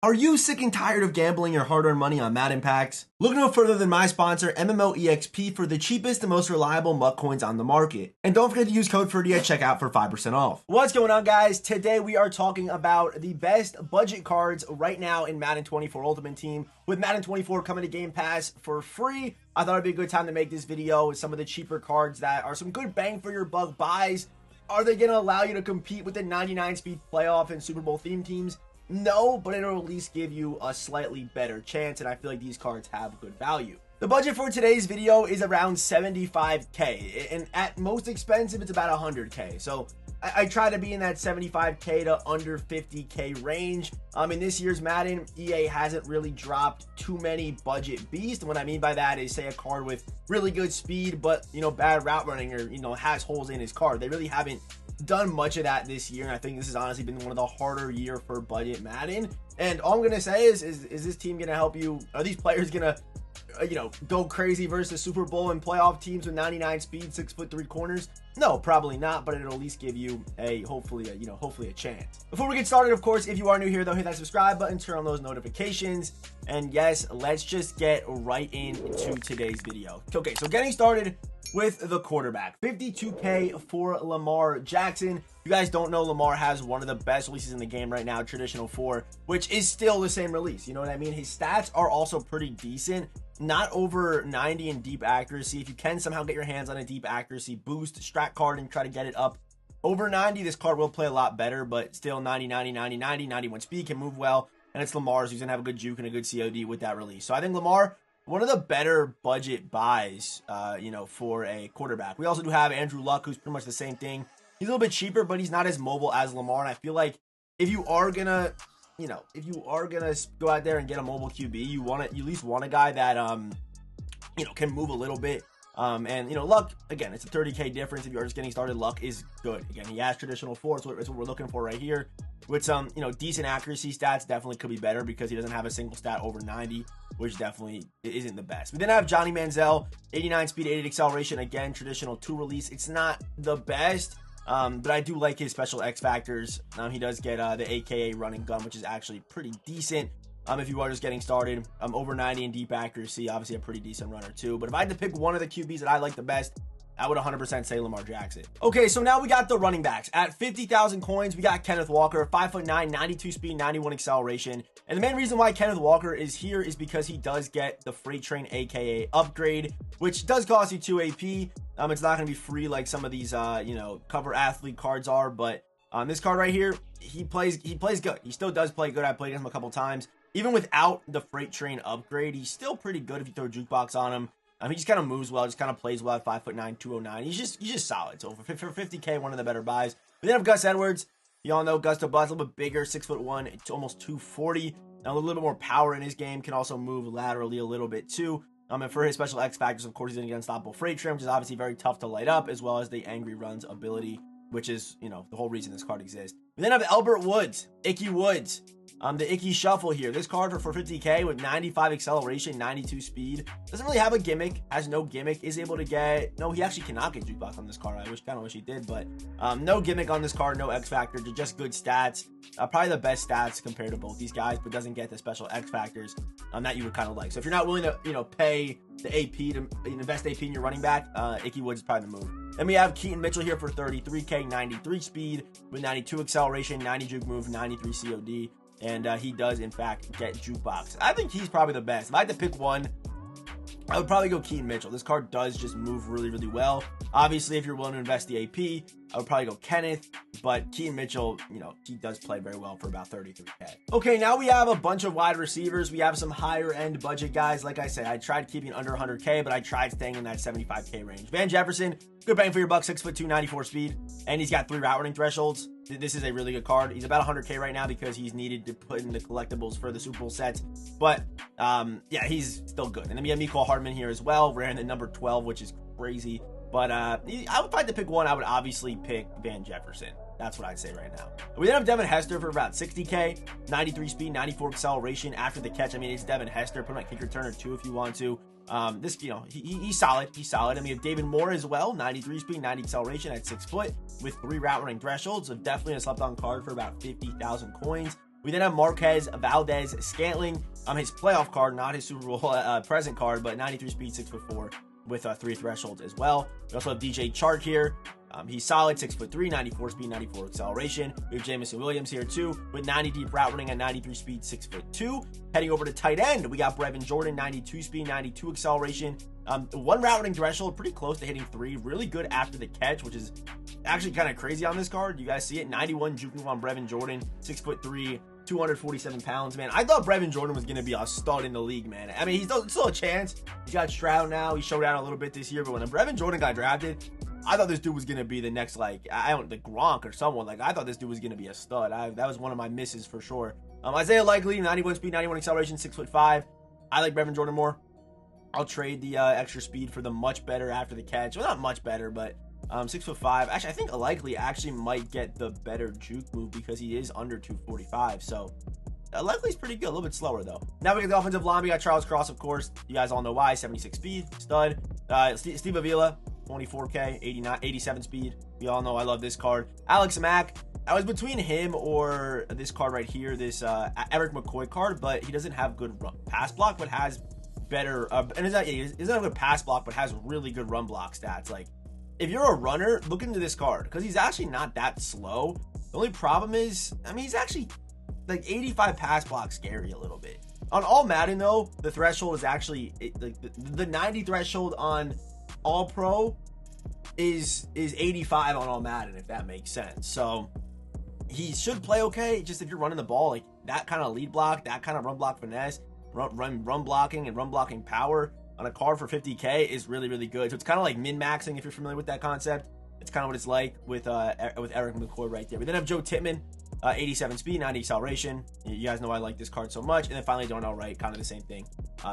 Are you sick and tired of gambling your hard-earned money on Madden packs? Look no further than my sponsor, MMOEXP, for the cheapest and most reliable MUT coins on the market. And don't forget to use code Ferdy at checkout for 5% off. What's going on, guys? Today we are talking about the best budget cards right now in Madden 24 Ultimate Team. With Madden 24 coming to Game Pass for free, I thought it'd be a good time to make this video with some of the cheaper cards that are some good bang for your buck buys. Are they going to allow you to compete with the 99 speed playoff and Super Bowl theme teams? No, but it'll at least give you a slightly better chance, and I feel like these cards have good value. The budget for today's video is around 75k, and at most expensive, it's about 100k. So I try to be in that 75k to under 50k range. In this year's Madden, EA hasn't really dropped too many budget beasts. And what I mean by that is, say, a card with really good speed, but, bad route running, or, has holes in his card. They really haven't done much of that this year, and I think this has honestly been one of the harder year for budget Madden. And all I'm gonna say is this team gonna help you? Are these players gonna go crazy versus Super Bowl and playoff teams with 99 speed, 6'3" corners? No, probably not, but it'll at least give you hopefully a chance. Before we get started, of course, if you are new here though, hit that subscribe button, turn on those notifications, and yes, let's just get right into today's video. Okay, so getting started with the quarterback, 52k for Lamar Jackson. If you guys don't know, Lamar has one of the best releases in the game right now, traditional 4, which is still the same release. You know what I mean? His stats are also pretty decent. Not over 90 in deep accuracy. If you can somehow get your hands on a deep accuracy boost strat card and try to get it up over 90, this card will play a lot better, but still 90, 90, 90, 90, 91 speed, can move well, and it's Lamar's. He's gonna have a good juke and a good COD with that release. So I think Lamar, one of the better budget buys, for a quarterback. We also do have Andrew Luck, who's pretty much the same thing. He's a little bit cheaper, but he's not as mobile as Lamar, and I feel like if you are gonna go out there and get a mobile QB, you at least want a guy that can move a little bit. Luck, again, it's a 30k difference. If you're just getting started, Luck is good. Again, he has traditional 4, so it's what we're looking for right here. With some decent accuracy stats, definitely could be better because he doesn't have a single stat over 90, which definitely isn't the best. We then have Johnny Manziel, 89 speed, 88 acceleration. Again, traditional 2 release. It's not the best, but I do like his special X factors. He does get the AKA running gun, which is actually pretty decent. If you are just getting started, over 90 in deep accuracy, obviously a pretty decent runner too. But if I had to pick one of the QBs that I like the best, I would 100% say Lamar Jackson. Okay, so now we got the running backs. At 50,000 coins, we got Kenneth Walker, 5'9", 92 speed, 91 acceleration. And the main reason why Kenneth Walker is here is because he does get the Freight Train AKA upgrade, which does cost you 2 AP. It's not going to be free like some of these, cover athlete cards are, but this card right here, he plays good. He still does play good. I played him a couple times. Even without the Freight Train upgrade, he's still pretty good if you throw a jukebox on him. He just kind of moves well, just kind of plays well at 5'9", 209. He's just solid. So for 50k, one of the better buys. We then have Gus Edwards. You all know Gus to Buzz, a little bit bigger, 6'1", it's almost 240. Now a little bit more power in his game, can also move laterally a little bit too. And for his special X factors, of course, he's going to get unstoppable Freight Train, which is obviously very tough to light up, as well as the Angry Runs ability, which is, the whole reason this card exists. We then have Albert Woods, Icky Woods. The Icky Shuffle here. This card for 50k with 95 acceleration, 92 speed. Doesn't really have a gimmick, has no gimmick, is able to get, no, he actually cannot get jukebox on this card. I kind of wish he did, but no gimmick on this card, no X factor, just good stats. Probably the best stats compared to both these guys, but doesn't get the special X factors that you would kind of like. So if you're not willing to, pay the AP to invest AP in your running back, Icky Woods is probably the move. Then we have Keaton Mitchell here for 33k, 93 speed with 92 acceleration, 90 juke move, 93 COD. And he does, in fact, get jukebox. I think he's probably the best. If I had to pick one, I would probably go Keaton Mitchell. This card does just move really, really well. Obviously, if you're willing to invest the AP, I would probably go Kenneth. But Keaton Mitchell, he does play very well for about 33k. Okay, now we have a bunch of wide receivers. We have some higher end budget guys. Like I said, I tried keeping under 100k, but I tried staying in that 75k range. Van Jefferson, good bang for your buck, 6'2", 94 speed. And he's got 3 route running thresholds. This is a really good card. He's about 100k right now because he's needed to put in the collectibles for the Super Bowl sets. But, yeah, he's still good. And then we have Mecole Hardman here as well. We're in the number 12, which is crazy. But I would, if I had to pick one, I would obviously pick Van Jefferson. That's what I'd say right now. We then have Devin Hester for about 60k, 93 speed, 94 acceleration after the catch. I mean, it's Devin Hester. Put him at kick returner too if you want to. He's solid. He's solid. I mean, we have David Moore as well, 93 speed, 90 acceleration at 6 foot with 3 route running thresholds. So definitely a slept on card for about 50,000 coins. We then have Marquez Valdez-Scantling, his playoff card, not his Super Bowl present card, but 93 speed, 6'4", with 3 thresholds as well. We also have DJ Chark here. He's solid, 6'3", 94 speed, 94 acceleration. We have Jamison Williams here too, with 90 deep route running at 93 speed, 6'2". Heading over to tight end, we got Brevin Jordan, 92 speed, 92 acceleration. 1 route running threshold, pretty close to hitting 3. Really good after the catch, which is actually kind of crazy on this card. You guys see it, 91 juke move on Brevin Jordan, 6'3", 247 pounds, man. I thought Brevin Jordan was going to be a stud in the league, man. I mean, he's still a chance. He's got Stroud now. He showed out a little bit this year, but when Brevin Jordan got drafted, I thought this dude was going to be the next, like, the Gronk or someone. Like, I thought this dude was going to be a stud. That was one of my misses for sure. Isaiah Likely, 91 speed, 91 acceleration, 6'5". I like Brevin Jordan more. I'll trade the extra speed for the much better after the catch. Well, not much better, but 6'5". Actually, I think Likely actually might get the better juke move because he is under 245. So Likely's pretty good, a little bit slower though. Now we get the offensive line. We got Charles Cross, of course. You guys all know why. 76 speed, stud. Steve Avila, 24K, 87 speed. We all know I love this card. Alex Mack. I was between him or this card right here, this Eric McCoy card, but he doesn't have good pass block, but has better, and he doesn't have good pass block, but has really good run block stats. Like, if you're a runner, look into this card, because he's actually not that slow. The only problem is, I mean, he's actually, like, 85 pass block scary a little bit. On all Madden, though, the threshold is actually, like, the 90 threshold on All Pro is 85 on all Madden, if that makes sense. So he should play okay. Just if you're running the ball, like that kind of lead block, that kind of run block finesse, run blocking and run blocking power on a card for 50K is really, really good. So it's kind of like min-maxing, if you're familiar with that concept. It's kind of what it's like with Eric McCoy right there. We then have Joe Tippmann, 87 speed, 90 acceleration. You guys know I like this card so much. And then finally Darnell Wright, kind of the same thing,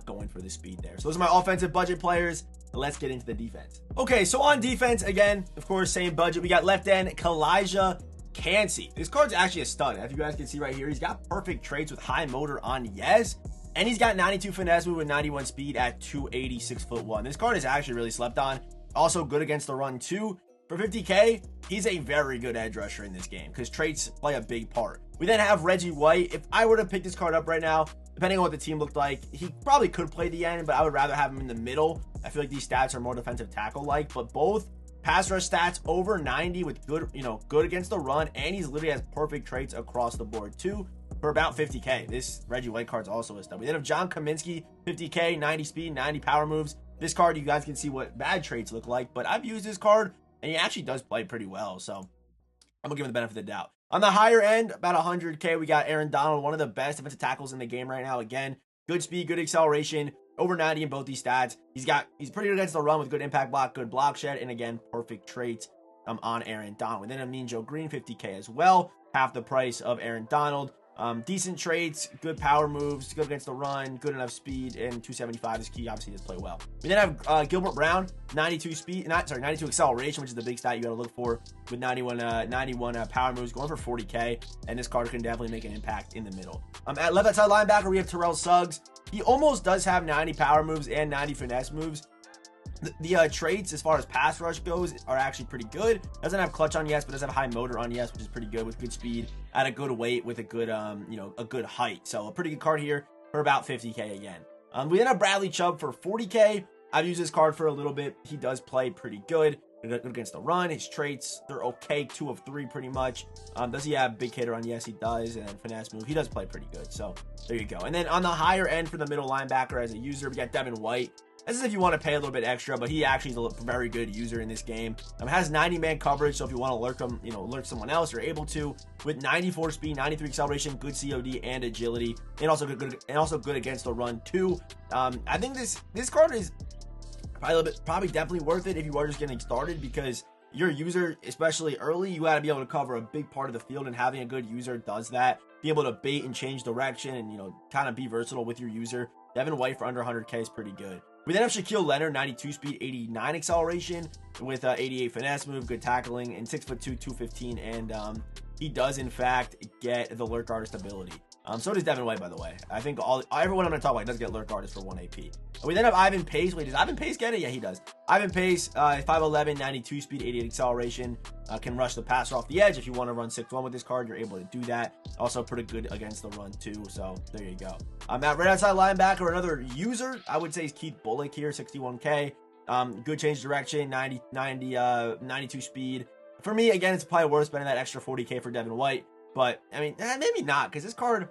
going for the speed there. So those are my offensive budget players. Let's get into the defense. Okay, so on defense, again, of course, same budget. We got left end Kalijah Kancey. This card's actually a stud. As you guys can see right here, he's got perfect traits with high motor on Yes. And he's got 92 finesse move with 91 speed at 280, 6'1". This card is actually really slept on. Also good against the run too. For 50K, he's a very good edge rusher in this game because traits play a big part. We then have Reggie White. If I were to pick this card up right now, depending on what the team looked like, he probably could play the end, but I would rather have him in the middle. I feel like these stats are more defensive tackle-like, but both pass rush stats over 90 with good, good against the run, and he's literally has perfect traits across the board too for about 50K. This Reggie White card's also a stud. We then have John Kaminsky, 50K, 90 speed, 90 power moves. This card, you guys can see what bad traits look like, but I've used this card, and he actually does play pretty well, so I'm going to give him the benefit of the doubt. On the higher end, about 100K, we got Aaron Donald, one of the best defensive tackles in the game right now. Again, good speed, good acceleration, over 90 in both these stats. He's pretty good against the run with good impact block, good block shed, and again, perfect traits on Aaron Donald. And then Amin Joe Green, 50K as well, half the price of Aaron Donald. Decent traits, good power moves, good against the run, good enough speed, and 275 is key. Obviously, he does play well. We then have Gilbert Brown, 92 speed, 92 acceleration, which is the big stat you got to look for, with 91 power moves, going for 40K, and this card can definitely make an impact in the middle. At left outside linebacker, we have Terrell Suggs. He almost does have 90 power moves and 90 finesse moves. The traits as far as pass rush goes are actually pretty good. Doesn't have clutch on Yes, but does have high motor on Yes, which is pretty good with good speed at a good weight with a good a good height. So a pretty good card here for about 50K again. We then have Bradley Chubb for 40K. I've used this card for a little bit. He does play pretty good against the run. His traits, they're okay, 2 of 3 pretty much. Does he have big hitter on? Yes, he does. And then finesse move, he does play pretty good. So there you go. And then on the higher end for the middle linebacker as a user, we got Devin White. This is if you want to pay a little bit extra, but he actually is a very good user in this game. Has 90-man coverage, so if you want to lurk him, lurk someone else, you're able to. With 94 speed, 93 acceleration, good COD and agility, and also good against the run too. I think this card is probably definitely worth it if you are just getting started, because your user, especially early, you got to be able to cover a big part of the field, and having a good user does that. Be able to bait and change direction, and kind of be versatile with your user. Devin White for under 100K is pretty good. We then have Shaquille Leonard, 92 speed, 89 acceleration, with 88 finesse move, good tackling, and 6'2", 215, and he does in fact get the lurk artist ability. So does Devin White, by the way. I think everyone I'm going to talk about does get lurk artist for 1 AP. We then have Ivan Pace. Wait, does Ivan Pace get it? Yeah, he does. Ivan Pace, 5'11", 92 speed, 88 acceleration. Can rush the passer off the edge. If you want to run 6-1 with this card, you're able to do that. Also pretty good against the run too, so there you go. At right outside linebacker, another user, I would say is Keith Bullock here, 61K. Good change direction, 92 speed. For me, again, it's probably worth spending that extra 40K for Devin White. But, I mean, maybe not, because this card,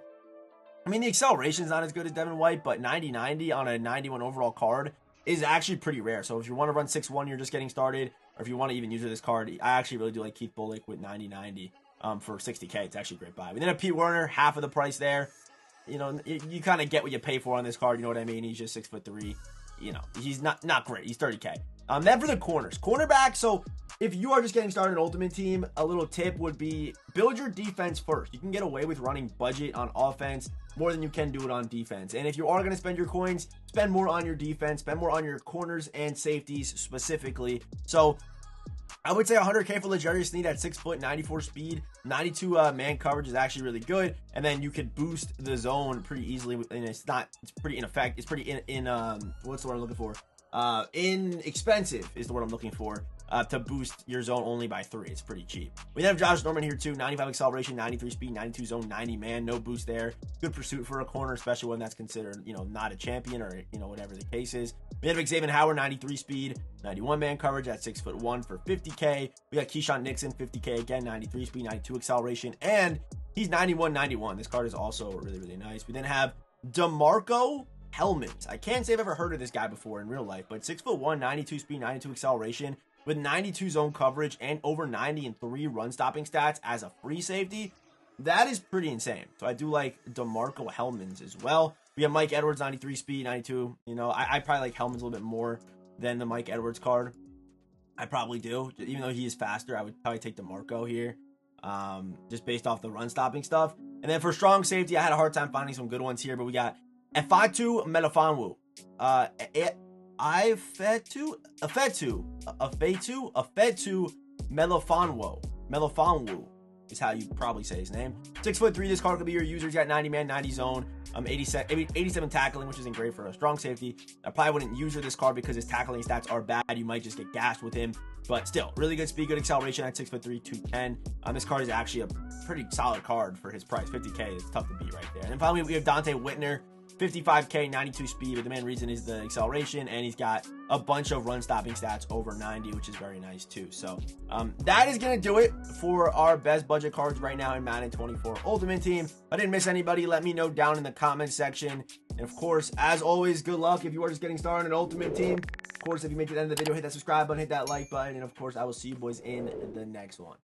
I mean, the acceleration is not as good as Devin White, but 90-90 on a 91 overall card is actually pretty rare. So if you want to run 6-1, you're just getting started, or if you want to even use this card, I actually really do like Keith Bullock with 90-90 for 60K. It's actually a great buy. We then have Pete Werner, half of the price there. You know, you kind of get what you pay for on this card. You know what I mean? He's just 6'3". You know, he's not great. He's 30K. Then for the corners. Cornerback, so if you are just getting started in Ultimate Team, a little tip would be build your defense first. You can get away with running budget on offense more than you can do it on defense. And if you are going to spend your coins, spend more on your defense, spend more on your corners and safeties specifically. So I would say 100K for L'Jarius Sneed at 6 foot, 94 speed, 92 man coverage is actually really good. And then you could boost the zone pretty easily. And it's pretty what's the word I'm looking for? Inexpensive is the word I'm looking for. To boost your zone only by 3. It's pretty cheap. We have Josh Norman here too. 95 acceleration, 93 speed, 92 zone, 90 man. No boost there. Good pursuit for a corner, especially when that's considered, you know, not a champion or, you know, whatever the case is. We have Xavier Howard, 93 speed, 91 man coverage at 6'1" for 50K. We got Keyshawn Nixon, 50K again, 93 speed, 92 acceleration, and he's 91-91. This card is also really, really nice. We then have DeMarco Hellmans. I can't say I've ever heard of this guy before in real life, but 6'1", 92 speed, 92 acceleration, with 92 zone coverage and over 90 and 3 run stopping stats as a free safety. That is pretty insane. So I do like DeMarco Hellmans as well. We have Mike Edwards, 93 speed, 92. You know, I probably like Hellmans a little bit more than the Mike Edwards card. I probably do. Even though he is faster, I would probably take DeMarco here. Just based off the run stopping stuff. And then for strong safety, I had a hard time finding some good ones here, but we got Efatu Melifonwu. Afetu Melifonwu is how you probably say his name. 6'3", this card could be your user. He's got 90 man, 90 zone, 87 tackling, which isn't great for a strong safety. I probably wouldn't use this card because his tackling stats are bad. You might just get gassed with him, but still, really good speed, good acceleration at 6'3", 210. This card is actually a pretty solid card for his price. 50K is tough to beat right there. And then finally, we have Dante Whitner, 55K, 92 speed, but the main reason is the acceleration, and he's got a bunch of run stopping stats over 90, which is very nice too. So that is going to do it for our best budget cards right now in Madden 24 Ultimate Team. If I didn't miss anybody, let me know down in the comments section. And of course, as always, good luck if you are just getting started in Ultimate Team. Of course, if you make it to the end of the video, hit that subscribe button, hit that like button, and of course, I will see you boys in the next one.